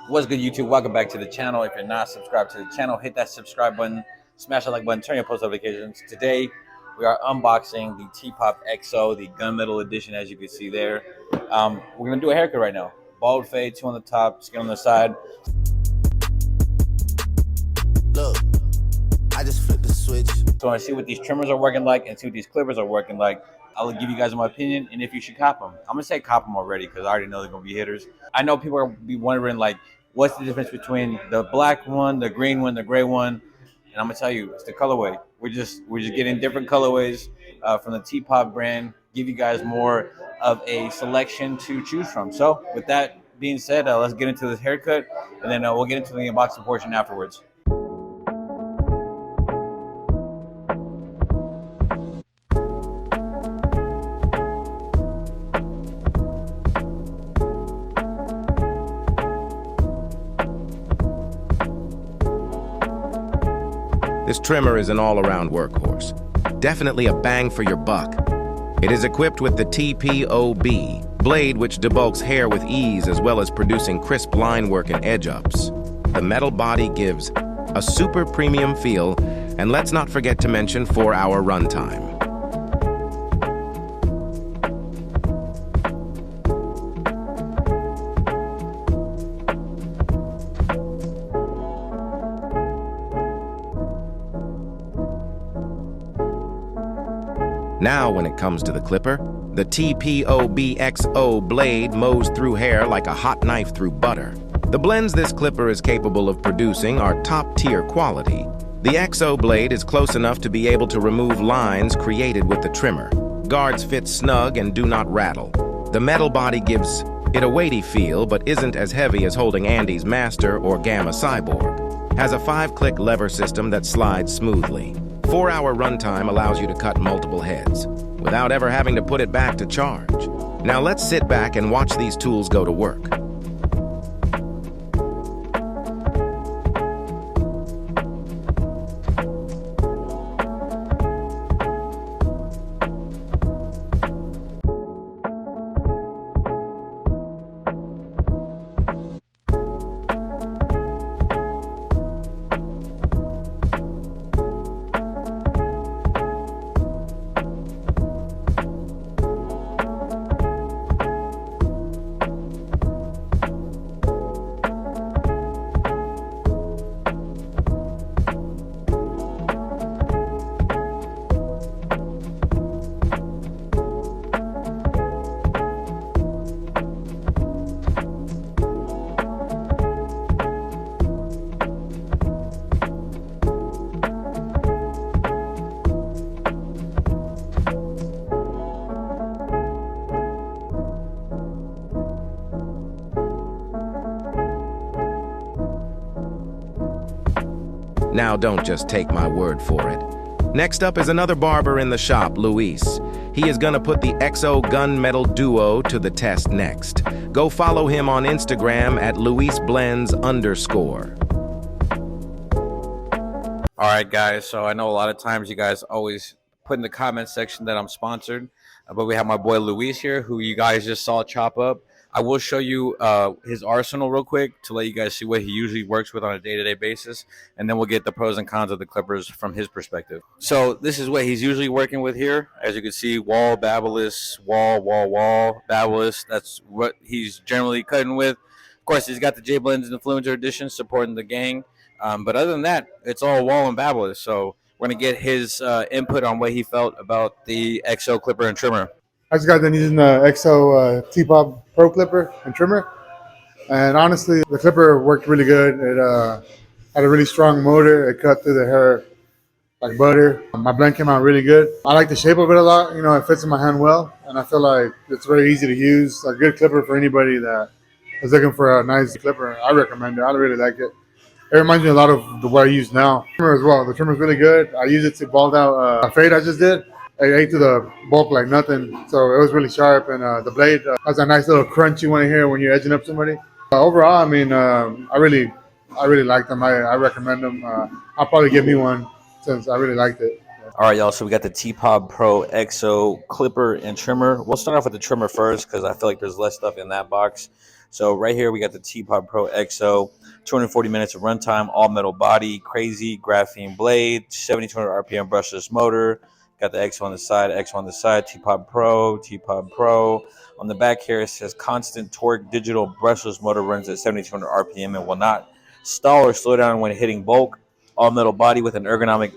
What's good, YouTube? Welcome back to the channel. If you're not subscribed to the channel, hit that subscribe button, smash that like button, turn your post notifications. Today, we are unboxing the Tpob XO, the gunmetal edition, as you can see there. We're going to do a haircut right now. Bald fade, 2 on the top, skin on the side. Look, I just flipped the switch. So I see what these trimmers are working like and see what these clippers are working like. I'll give you guys my opinion and if you should cop them. I'm going to say cop them already because I already know they're going to be hitters. I know people are going to be wondering, like, what's the difference between the black one, the green one, the gray one? And I'm going to tell you, it's the colorway. We're just getting different colorways from the Tpob brand, give you guys more of a selection to choose from. So with that being said, let's get into this haircut, and then we'll get into the unboxing portion afterwards. This trimmer is an all-around workhorse. Definitely a bang for your buck. It is equipped with the Tpob blade, which debulks hair with ease as well as producing crisp line work and edge-ups. The metal body gives a super premium feel, and let's not forget to mention 4-hour runtime. Now, when it comes to the clipper, the Tpob XO blade mows through hair like a hot knife through butter. The blends this clipper is capable of producing are top-tier quality. The XO blade is close enough to be able to remove lines created with the trimmer. Guards fit snug and do not rattle. The metal body gives it a weighty feel, but isn't as heavy as holding Andy's Master or Gamma Cyborg. Has a 5-click lever system that slides smoothly. 4-hour runtime allows you to cut multiple heads without ever having to put it back to charge. Now let's sit back and watch these tools go to work. Now don't just take my word for it. Next up is another barber in the shop, Luis. He is gonna put the XO gunmetal duo to the test next. Go follow him on Instagram at LuisBlends_. All right, guys, so I know a lot of times you guys always put in the comment section that I'm sponsored, but we have my boy Luis here, who you guys just saw chop up. I will show you his arsenal real quick to let you guys see what he usually works with on a day-to-day basis, and then we'll get the pros and cons of the clippers from his perspective. So this is what he's usually working with here. As you can see, wall, babbleless, wall, babbleless. That's what he's generally cutting with. Of course, he's got the Jayblends and the Influencer edition supporting the gang. But other than that, it's all wall and babbleless. So we're going to get his input on what he felt about the XO clipper and trimmer. I just got done using the XO Tpob Pro Clipper and trimmer, and honestly, the clipper worked really good. It had a really strong motor. It cut through the hair like butter. My blend came out really good. I like the shape of it a lot. You know, it fits in my hand well, and I feel like it's very easy to use. A good clipper for anybody that is looking for a nice clipper. I recommend it. I really like it. It reminds me a lot of the what I use now. Trimmer as well. The trimmer is really good. I use it to bald out a fade I just did. It ate to the bulk like nothing, so it was really sharp, and the blade has a nice little crunch you want to hear when you're edging up somebody. Overall, I mean, I really like them. I recommend them. I'll probably give me one since I really liked it. All right, y'all, so we got the Tpob Pro XO clipper and trimmer. We'll start off with the trimmer first because I feel like there's less stuff in that box. So right here we got the Tpob Pro XO, 240 minutes of runtime, all metal body, crazy graphene blade, 7200 RPM brushless motor. Got the XO on the side, XO on the side, Tpob Pro, Tpob Pro. On the back here it says constant torque digital brushless motor, runs at 7200 RPM and will not stall or slow down when hitting bulk. All metal body with an ergonomic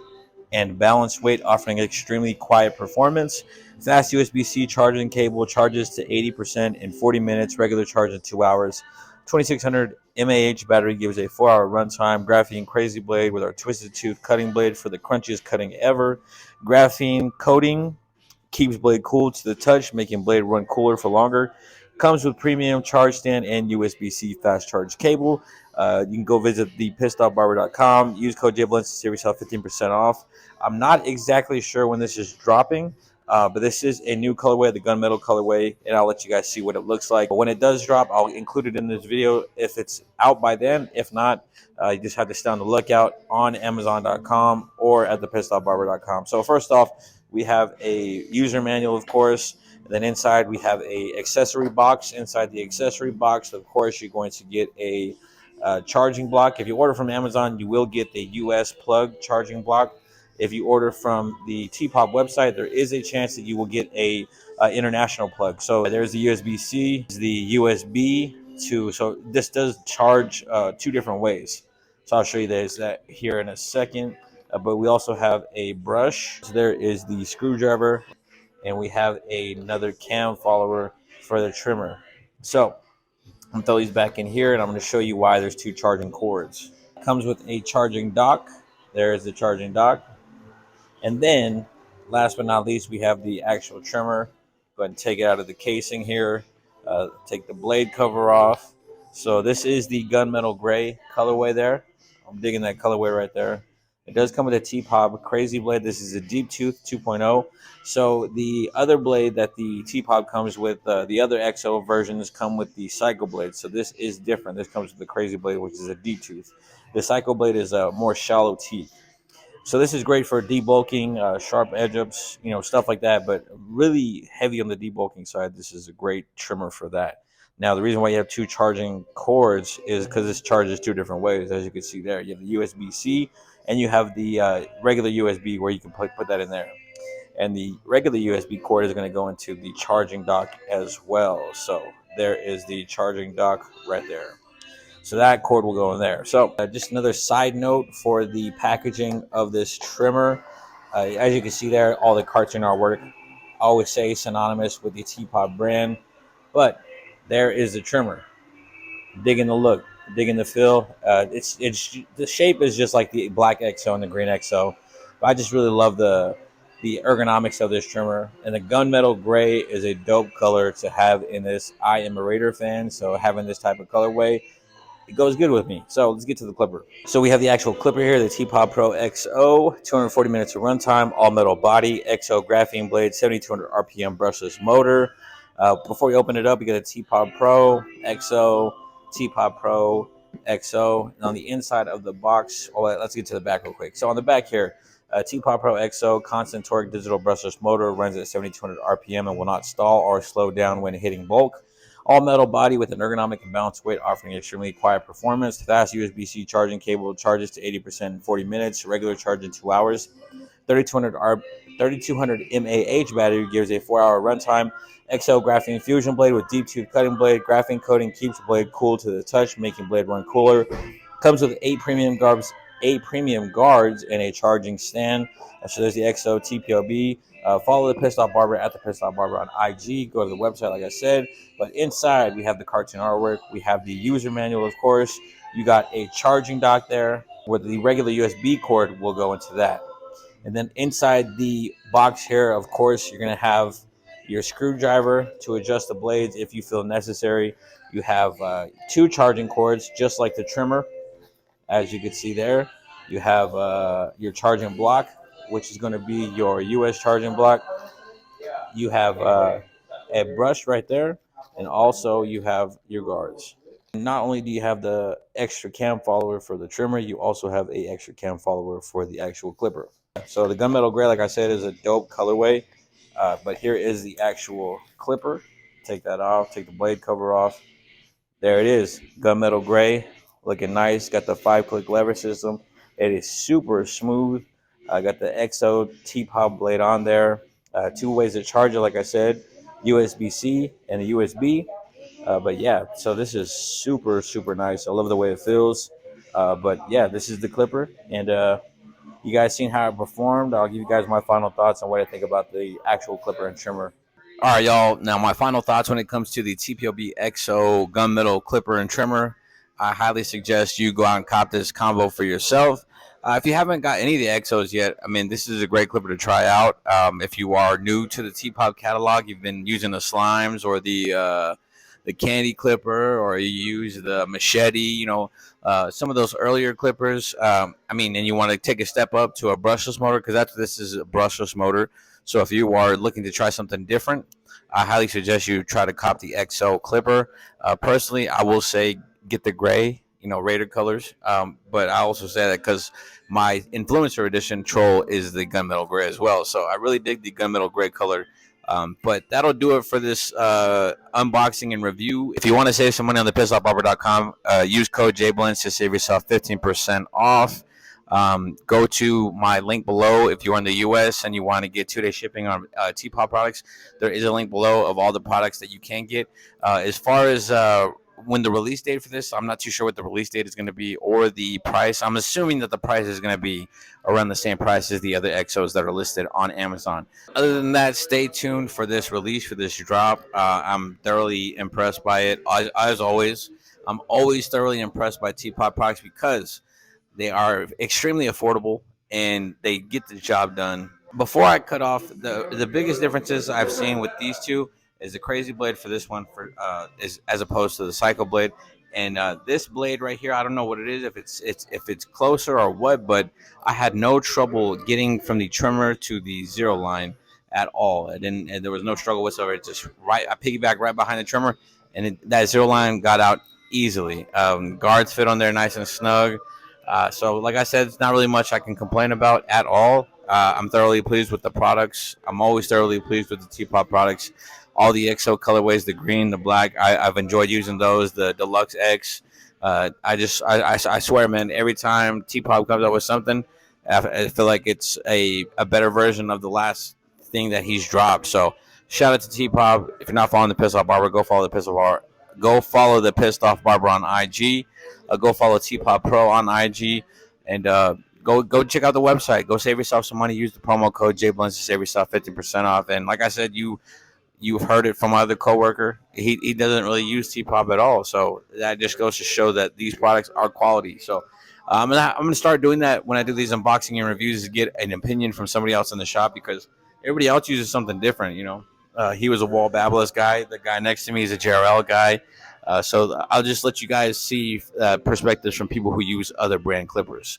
and balanced weight, offering extremely quiet performance. Fast USB-C charging cable, charges to 80% in 40 minutes, regular charge in 2 hours. 2600 mAh battery gives a 4-hour runtime. Graphene crazy blade with our twisted tooth cutting blade for the crunchiest cutting ever. Graphene coating keeps blade cool to the touch, making blade run cooler for longer. Comes with premium charge stand and USB-C fast charge cable. You can go visit thepissedoffbarber.com. Use code Jayblends to save yourself 15% off. I'm not exactly sure when this is dropping, but this is a new colorway, the gunmetal colorway, and I'll let you guys see what it looks like. But when it does drop, I'll include it in this video if it's out by then. If not, you just have to stay on the lookout on Amazon.com or at thepissedoffbarber.com. So first off, we have a user manual, of course. And then inside we have a accessory box. Inside the accessory box, of course, you're going to get a charging block. If you order from Amazon, you will get the US plug charging block. If you order from the Tpob website, there is a chance that you will get a international plug. So there's the USB-C, the USB to. So this does charge 2 different ways. So I'll show you that here in a second. But we also have a brush. So there is the screwdriver, and we have another cam follower for the trimmer. So I'm gonna throw these back in here, and I'm going to show you why there's 2 charging cords. It comes with a charging dock. There is the charging dock. And then, last but not least, we have the actual trimmer. Go ahead and take it out of the casing here. Take the blade cover off. So this is the gunmetal gray colorway there. I'm digging that colorway right there. It does come with a Tpob crazy blade. This is a deep tooth 2.0. So the other blade that the Tpob comes with, the other XO versions come with the cycle blade. So this is different. This comes with the crazy blade, which is a deep tooth. The cycle blade is a more shallow teeth. So this is great for debulking, sharp edge ups, stuff like that. But really heavy on the debulking side, this is a great trimmer for that. Now, the reason why you have 2 charging cords is because this charges 2 different ways. As you can see there, you have the USB-C and you have the regular USB where you can put that in there. And the regular USB cord is going to go into the charging dock as well. So there is the charging dock right there. So that cord will go in there. So just another side note for the packaging of this trimmer. As you can see there, all the cartoon artwork, I always say synonymous with the Tpob brand. But there is the trimmer. Digging the look, digging the feel. It's the shape is just like the black XO and the green XO. But I just really love the ergonomics of this trimmer. And the gunmetal gray is a dope color to have in this. I am a Raider fan, so having this type of colorway, it goes good with me. So let's get to the clipper. So we have the actual clipper here, the Tpob Pro XO, 240 minutes of runtime, all metal body, XO graphene blade, 7200 RPM brushless motor. Before we open it up, you get a Tpob Pro XO, Tpob Pro XO. And on the inside of the box, let's get to the back real quick. So on the back here, Tpob Pro XO, constant torque digital brushless motor, runs at 7200 RPM and will not stall or slow down when hitting bulk. All metal body with an ergonomic and balanced weight, offering extremely quiet performance. Fast USB-C charging cable, charges to 80% in 40 minutes. Regular charge in 2 hours. 3200 mAh battery gives a 4-hour runtime. XO graphene fusion blade with deep tooth cutting blade. Graphene coating keeps blade cool to the touch, making blade run cooler. Comes with 8 premium guards and a charging stand. So there's the XO Tpob. Follow the Pissed Off Barber at the Pissed Off Barber on IG. Go to the website, like I said. But inside, we have the cartoon artwork. We have the user manual, of course. You got a charging dock there where the regular USB cord will go into that. And then inside the box here, of course, you're going to have your screwdriver to adjust the blades if you feel necessary. You have 2 charging cords, just like the trimmer. As you can see there, you have your charging block, which is going to be your US charging block. You have a brush right there, and also you have your guards. Not only do you have the extra cam follower for the trimmer, you also have a extra cam follower for the actual clipper. So the gunmetal gray, like I said, is a dope colorway. But here is the actual clipper. Take that off, take the blade cover off. There it is, gunmetal gray, looking nice. Got the 5-click lever system. It is super smooth. I got the XO Tpob blade on there. 2 ways to charge it, like I said, USB-C and a USB. But yeah, so this is super, super nice. I love the way it feels. But yeah, this is the clipper. And you guys seen how it performed. I'll give you guys my final thoughts on what I think about the actual clipper and trimmer. All right, y'all. Now, my final thoughts when it comes to the TPOB XO gunmetal clipper and trimmer. I highly suggest you go out and cop this combo for yourself. If you haven't got any of the XOs yet, I mean, this is a great clipper to try out. If you are new to the Tpob catalog, you've been using the slimes or the candy clipper, or you use the machete, some of those earlier clippers. I mean, and you want to take a step up to a brushless motor, because that's this is a brushless motor. So if you are looking to try something different, I highly suggest you try to cop the XO clipper. Personally, I will say get the gray, Raider colors. But I also say that because my influencer edition troll is the gunmetal gray as well. So I really dig the gunmetal gray color. But that'll do it for this unboxing and review. If you want to save some money on thepissedoffbarber.com, use code Jayblends to save yourself 15% off. Go to my link below if you're in the U.S. and you want to get 2-day shipping on Tpob products. There is a link below of all the products that you can get. As far as when the release date for this, I'm not too sure what the release date is going to be or the price. I'm assuming that the price is going to be around the same price as the other XOs that are listed on Amazon. Other than that, stay tuned for this release, for this drop. I'm thoroughly impressed by it. As always, I'm always thoroughly impressed by Tpob products because they are extremely affordable and they get the job done. Before I cut off, the biggest differences I've seen with these two is the crazy blade for this one is as opposed to the cycle blade. And this blade right here, I don't know what it is, if it's closer or what, but I had no trouble getting from the trimmer to the zero line at all. And there was no struggle whatsoever. It's just right. I piggybacked right behind the trimmer, and that zero line got out easily. Guards fit on there nice and snug. So like I said, it's not really much I can complain about at all. I'm thoroughly pleased with the products. I'm always thoroughly pleased with the Tpob products. All the XO colorways, the green, the black, I've enjoyed using those. The Deluxe X. I swear, man, every time Tpob comes up with something, I feel like it's a better version of the last thing that he's dropped. So shout out to Tpob. If you're not following the Pissed Off Barber, go follow the Pissed Off Barber. Go follow the Pissed Off Barber on IG. Go follow Tpob Pro on IG, and go check out the website. Go save yourself some money. Use the promo code Jayblends to save yourself 15% off. And like I said, you've heard it from my other coworker. He doesn't really use Tpob at all. So that just goes to show that these products are quality. So I'm gonna start doing that when I do these unboxing and reviews, to get an opinion from somebody else in the shop, because everybody else uses something different. He was a Wall Babbler's guy. The guy next to me is a JRL guy. So I'll just let you guys see perspectives from people who use other brand clippers.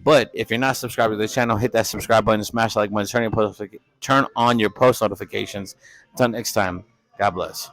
But if you're not subscribed to the channel, hit that subscribe button, smash the like button, turn on your post notifications. Until next time, God bless.